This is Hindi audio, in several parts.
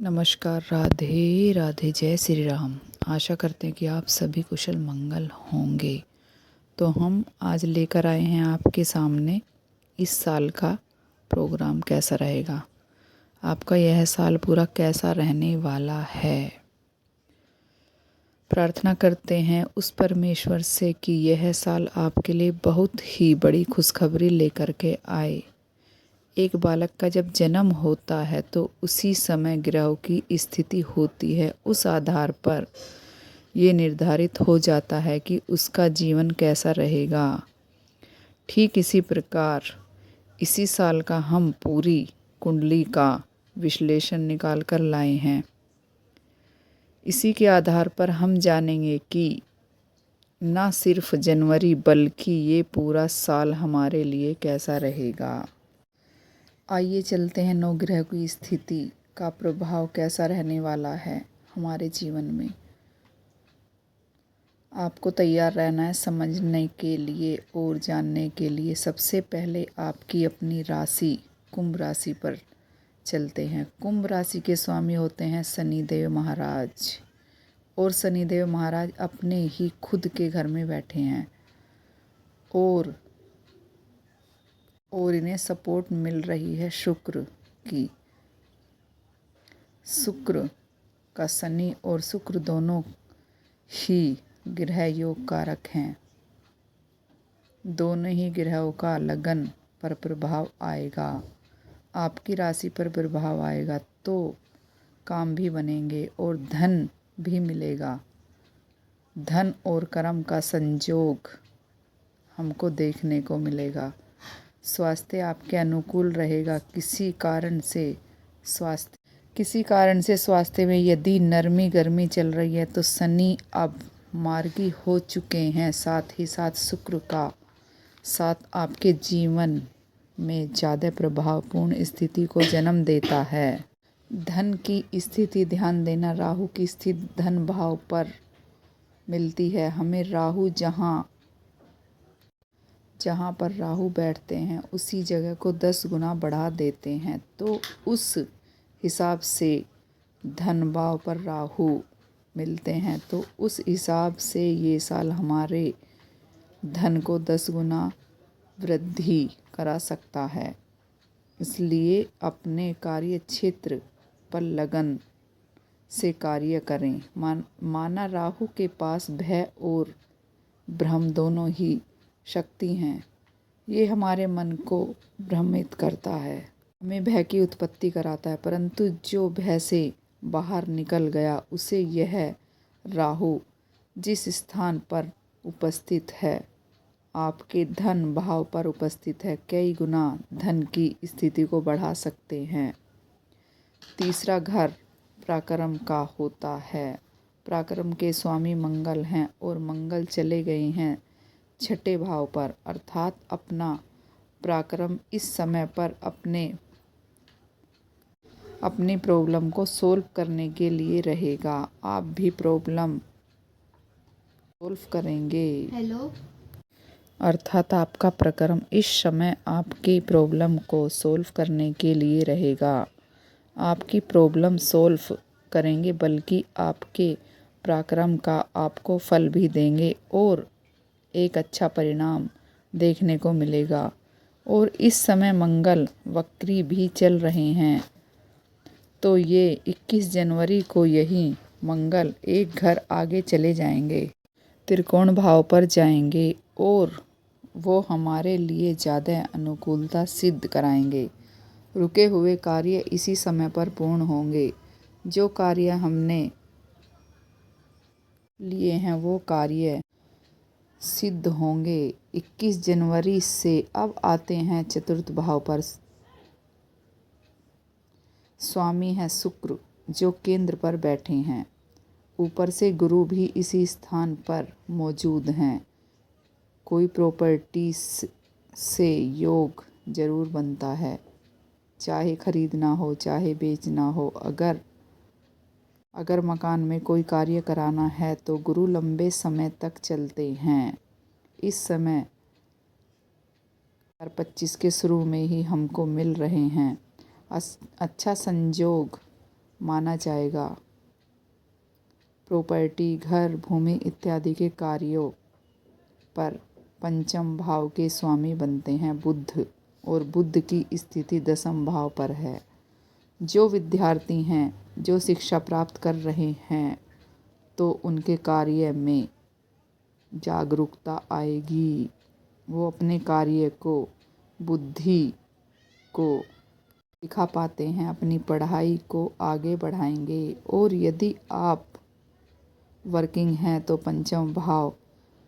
नमस्कार, राधे राधे, जय श्री राम। आशा करते हैं कि आप सभी कुशल मंगल होंगे। तो हम आज लेकर आए हैं आपके सामने इस साल का प्रोग्राम कैसा रहेगा, आपका यह साल पूरा कैसा रहने वाला है। प्रार्थना करते हैं उस परमेश्वर से कि यह साल आपके लिए बहुत ही बड़ी खुशखबरी लेकर के आए। एक बालक का जब जन्म होता है तो उसी समय ग्रहों की स्थिति होती है, उस आधार पर ये निर्धारित हो जाता है कि उसका जीवन कैसा रहेगा। ठीक इसी प्रकार इसी साल का हम पूरी कुंडली का विश्लेषण निकाल कर लाए हैं। इसी के आधार पर हम जानेंगे कि न सिर्फ जनवरी बल्कि ये पूरा साल हमारे लिए कैसा रहेगा। आइए चलते हैं नवग्रह की स्थिति का प्रभाव कैसा रहने वाला है हमारे जीवन में। आपको तैयार रहना है समझने के लिए और जानने के लिए। सबसे पहले आपकी अपनी राशि कुंभ राशि पर चलते हैं। कुंभ राशि के स्वामी होते हैं शनिदेव महाराज, और शनिदेव महाराज अपने ही खुद के घर में बैठे हैं और इन्हें सपोर्ट मिल रही है शुक्र की। शुक्र का शनि और शुक्र दोनों ही ग्रह योग कारक हैं। दोनों ही ग्रहों का लगन पर प्रभाव आएगा, आपकी राशि पर प्रभाव आएगा तो काम भी बनेंगे और धन भी मिलेगा। धन और कर्म का संयोग हमको देखने को मिलेगा। स्वास्थ्य आपके अनुकूल रहेगा। किसी कारण से स्वास्थ्य में यदि नरमी गर्मी चल रही है तो शनि अब मार्गी हो चुके हैं। साथ ही साथ शुक्र का साथ आपके जीवन में ज़्यादा प्रभावपूर्ण स्थिति को जन्म देता है। धन की स्थिति ध्यान देना, राहु की स्थिति धन भाव पर मिलती है हमें। राहु जहाँ पर राहु बैठते हैं उसी जगह को 10 गुना बढ़ा देते हैं, तो उस हिसाब से धन भाव पर राहु मिलते हैं, तो उस हिसाब से ये साल हमारे धन को 10 गुना वृद्धि करा सकता है। इसलिए अपने कार्य क्षेत्र पर लगन से कार्य करें। माना राहु के पास भय और भ्रम दोनों ही शक्ति हैं। ये हमारे मन को भ्रमित करता है, हमें भय की उत्पत्ति कराता है, परंतु जो भय से बाहर निकल गया उसे यह राहु जिस स्थान पर उपस्थित है, आपके धन भाव पर उपस्थित है, कई गुना धन की स्थिति को बढ़ा सकते हैं। तीसरा घर पराक्रम का होता है। पराक्रम के स्वामी मंगल हैं और मंगल चले गए हैं छठे भाव पर, अर्थात अपना पराक्रम इस समय पर अपनी प्रॉब्लम को सोल्व करने के लिए रहेगा। आप भी प्रॉब्लम सोल्व करेंगे। अर्थात आपका पराक्रम इस समय आपकी प्रॉब्लम को सोल्व करने के लिए रहेगा। आपकी प्रॉब्लम सोल्व करेंगे बल्कि आपके पराक्रम का आपको फल भी देंगे और एक अच्छा परिणाम देखने को मिलेगा। और इस समय मंगल वक्री भी चल रहे हैं, तो ये 21 जनवरी को यही मंगल एक घर आगे चले जाएंगे, त्रिकोण भाव पर जाएंगे और वो हमारे लिए ज़्यादा अनुकूलता सिद्ध कराएंगे। रुके हुए कार्य इसी समय पर पूर्ण होंगे। जो कार्य हमने लिए हैं वो कार्य सिद्ध होंगे। 21 जनवरी से अब आते हैं चतुर्थ भाव पर। स्वामी है शुक्र जो केंद्र पर बैठे हैं, ऊपर से गुरु भी इसी स्थान पर मौजूद हैं। कोई प्रॉपर्टी से योग जरूर बनता है, चाहे खरीदना हो चाहे बेचना हो। अगर मकान में कोई कार्य कराना है तो गुरु लंबे समय तक चलते हैं। इस समय 2025 के शुरू में ही हमको मिल रहे हैं। अच्छा संयोग माना जाएगा। प्रॉपर्टी, घर, भूमि इत्यादि के कार्यों पर पंचम भाव के स्वामी बनते हैं बुध, और बुध की स्थिति दसम भाव पर है। जो विद्यार्थी हैं, जो शिक्षा प्राप्त कर रहे हैं, तो उनके कार्य में जागरूकता आएगी। वो अपने कार्य को, बुद्धि को दिखा पाते हैं, अपनी पढ़ाई को आगे बढ़ाएंगे। और यदि आप वर्किंग हैं तो पंचम भाव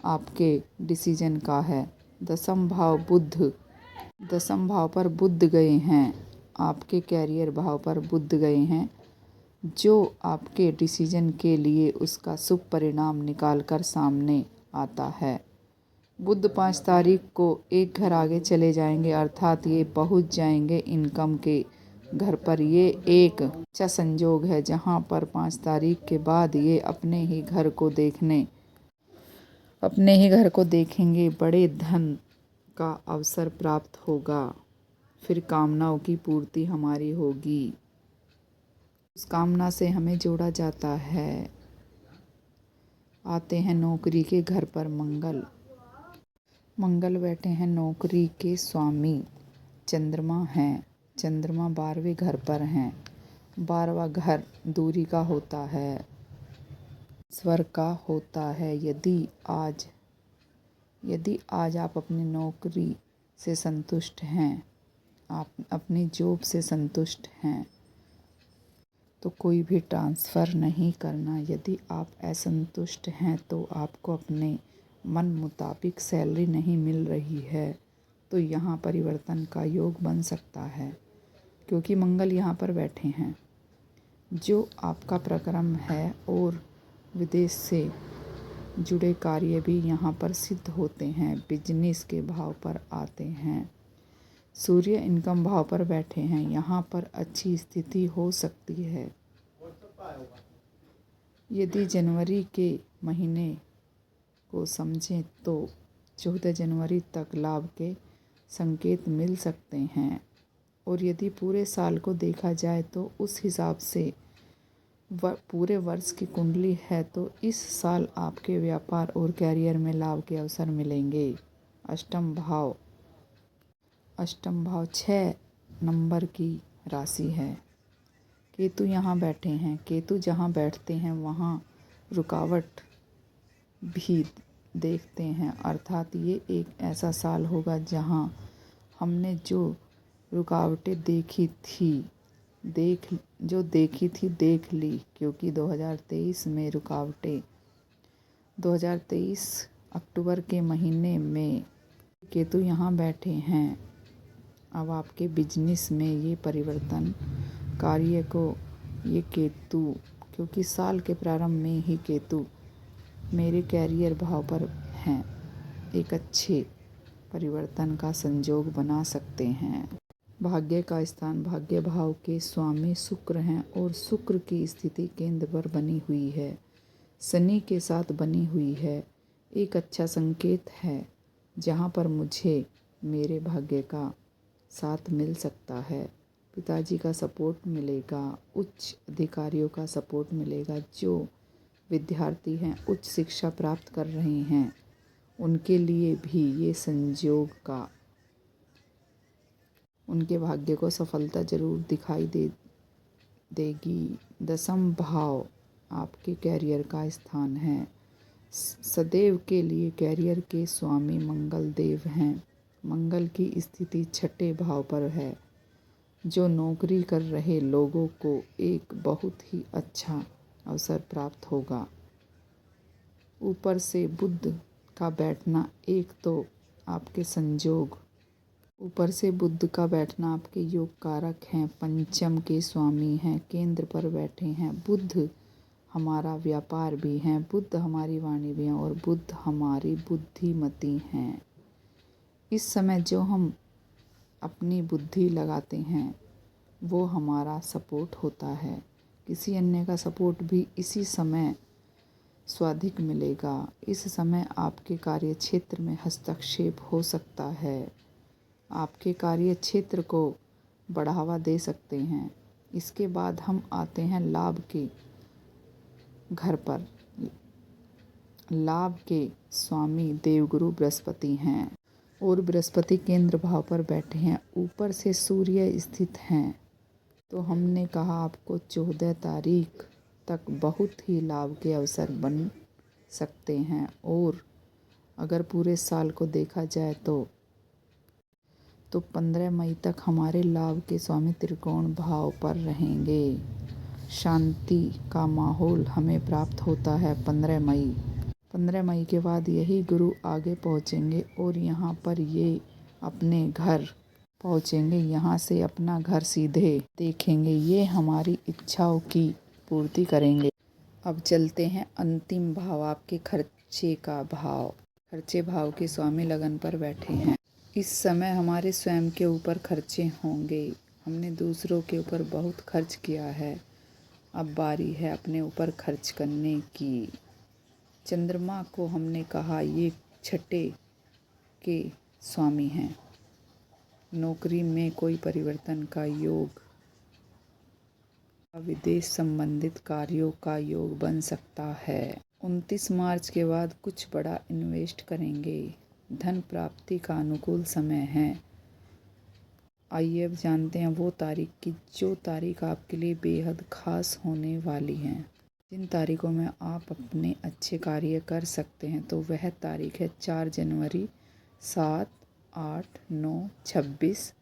आपके डिसीजन का है। दसम भाव पर बुध गए हैं, आपके कैरियर भाव पर बुध गए हैं, जो आपके डिसीजन के लिए उसका शुभ परिणाम निकाल कर सामने आता है। बुध 5 तारीख को एक घर आगे चले जाएंगे, अर्थात ये पहुंच जाएंगे इनकम के घर पर। ये एक अच्छा संयोग है जहां पर 5 तारीख के बाद ये अपने ही घर को देखेंगे। बड़े धन का अवसर प्राप्त होगा। फिर कामनाओं की पूर्ति हमारी होगी। उस कामना से हमें जोड़ा जाता है। आते हैं नौकरी के घर पर मंगल बैठे हैं नौकरी के स्वामी। चंद्रमा हैं, चंद्रमा 12वें घर पर हैं। 12वां घर दूरी का होता है, स्वर का होता है। यदि आज आप अपनी नौकरी से संतुष्ट हैं, आप अपनी जॉब से संतुष्ट हैं, तो कोई भी ट्रांसफ़र नहीं करना। यदि आप असंतुष्ट हैं तो आपको अपने मन मुताबिक सैलरी नहीं मिल रही है, तो यहाँ परिवर्तन का योग बन सकता है, क्योंकि मंगल यहाँ पर बैठे हैं। जो आपका प्रक्रम है और विदेश से जुड़े कार्य भी यहाँ पर सिद्ध होते हैं। बिजनेस के भाव पर आते हैं। सूर्य इनकम भाव पर बैठे हैं, यहाँ पर अच्छी स्थिति हो सकती है। यदि जनवरी के महीने को समझें तो 14 जनवरी तक लाभ के संकेत मिल सकते हैं। और यदि पूरे साल को देखा जाए तो उस हिसाब से पूरे वर्ष की कुंडली है, तो इस साल आपके व्यापार और कैरियर में लाभ के अवसर मिलेंगे। अष्टम भाव 6 नंबर की राशि है। केतु यहाँ बैठे हैं। केतु जहाँ बैठते हैं वहाँ रुकावट भी देखते हैं, अर्थात ये एक ऐसा साल होगा जहाँ हमने जो रुकावटें देखी थी देख ली, क्योंकि 2023 अक्टूबर के महीने में केतु यहाँ बैठे हैं। अब आपके बिजनेस में ये परिवर्तन कार्य को ये केतु, क्योंकि साल के प्रारंभ में ही केतु मेरे कैरियर भाव पर हैं, एक अच्छे परिवर्तन का संयोग बना सकते हैं। भाग्य का स्थान, भाग्य भाव के स्वामी शुक्र हैं और शुक्र की स्थिति केंद्र पर बनी हुई है, शनि के साथ बनी हुई है। एक अच्छा संकेत है जहाँ पर मुझे मेरे भाग्य का साथ मिल सकता है। पिताजी का सपोर्ट मिलेगा, उच्च अधिकारियों का सपोर्ट मिलेगा। जो विद्यार्थी हैं, उच्च शिक्षा प्राप्त कर रहे हैं, उनके लिए भी ये संयोग का उनके भाग्य को सफलता जरूर दिखाई देगी। दसम भाव आपके कैरियर का स्थान है। सदैव के लिए कैरियर के स्वामी मंगल देव हैं। मंगल की स्थिति 6ठे भाव पर है। जो नौकरी कर रहे लोगों को एक बहुत ही अच्छा अवसर प्राप्त होगा। ऊपर से बुध का बैठना एक तो आपके संयोग, ऊपर से बुध का बैठना आपके योग कारक हैं, पंचम के स्वामी हैं, केंद्र पर बैठे हैं। बुध हमारा व्यापार भी हैं, बुध हमारी वाणी भी हैं और बुध हमारी बुद्धिमती हैं। इस समय जो हम अपनी बुद्धि लगाते हैं वो हमारा सपोर्ट होता है। किसी अन्य का सपोर्ट भी इसी समय स्वाधिक मिलेगा। इस समय आपके कार्य क्षेत्र में हस्तक्षेप हो सकता है। आपके कार्य क्षेत्र को बढ़ावा दे सकते हैं। इसके बाद हम आते हैं लाभ के घर पर। लाभ के स्वामी देवगुरु बृहस्पति हैं और बृहस्पति केंद्र भाव पर बैठे हैं, ऊपर से सूर्य स्थित हैं। तो हमने कहा आपको 14 तारीख तक बहुत ही लाभ के अवसर बन सकते हैं, और अगर पूरे साल को देखा जाए तो 15 मई तक हमारे लाभ के स्वामी त्रिकोण भाव पर रहेंगे। शांति का माहौल हमें प्राप्त होता है 15 मई के बाद यही गुरु आगे पहुंचेंगे और यहाँ पर ये अपने घर पहुंचेंगे। यहाँ से अपना घर सीधे देखेंगे, ये हमारी इच्छाओं की पूर्ति करेंगे। अब चलते हैं अंतिम भाव, आपके खर्चे का भाव। खर्चे भाव के स्वामी लगन पर बैठे हैं। इस समय हमारे स्वयं के ऊपर खर्चे होंगे। हमने दूसरों के ऊपर बहुत खर्च किया है, अब बारी है अपने ऊपर खर्च करने की। चंद्रमा को हमने कहा ये छठे के स्वामी हैं। नौकरी में कोई परिवर्तन का योग, विदेश संबंधित कार्यों का योग बन सकता है। 29 मार्च के बाद कुछ बड़ा इन्वेस्ट करेंगे। धन प्राप्ति का अनुकूल समय है। आइए अब जानते हैं वो तारीख की जो तारीख आपके लिए बेहद खास होने वाली हैं। जिन तारीखों में आप अपने अच्छे कार्य कर सकते हैं, तो वह तारीख है 4 जनवरी, 7, 8, 9, 26,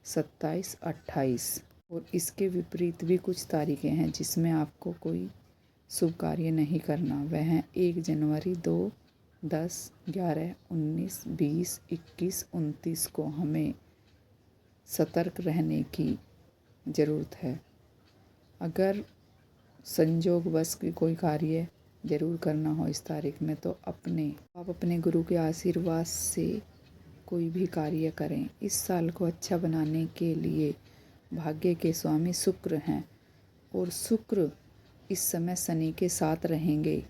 27, 28। और इसके विपरीत भी कुछ तारीखें हैं जिसमें आपको कोई शुभ कार्य नहीं करना। वह हैं 1 जनवरी, 2, 10, 11, 19, 20, 21, 29 को हमें सतर्क रहने की ज़रूरत है। अगर संजोगवश की कोई कार्य ज़रूर करना हो इस तारीख में, तो आप अपने गुरु के आशीर्वाद से कोई भी कार्य करें। इस साल को अच्छा बनाने के लिए भाग्य के स्वामी शुक्र हैं, और शुक्र इस समय शनि के साथ रहेंगे।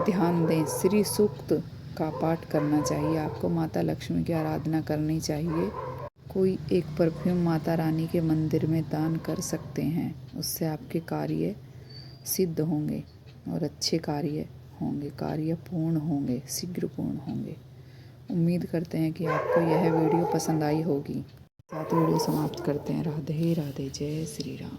ध्यान दें, श्री सूक्त का पाठ करना चाहिए आपको। माता लक्ष्मी की आराधना करनी चाहिए। कोई एक परफ्यूम माता रानी के मंदिर में दान कर सकते हैं, उससे आपके कार्य सिद्ध होंगे और अच्छे कार्य होंगे, कार्य पूर्ण होंगे, शीघ्र पूर्ण होंगे। उम्मीद करते हैं कि आपको यह वीडियो पसंद आई होगी। साथ वीडियो समाप्त करते हैं। राधे राधे, जय श्री राम।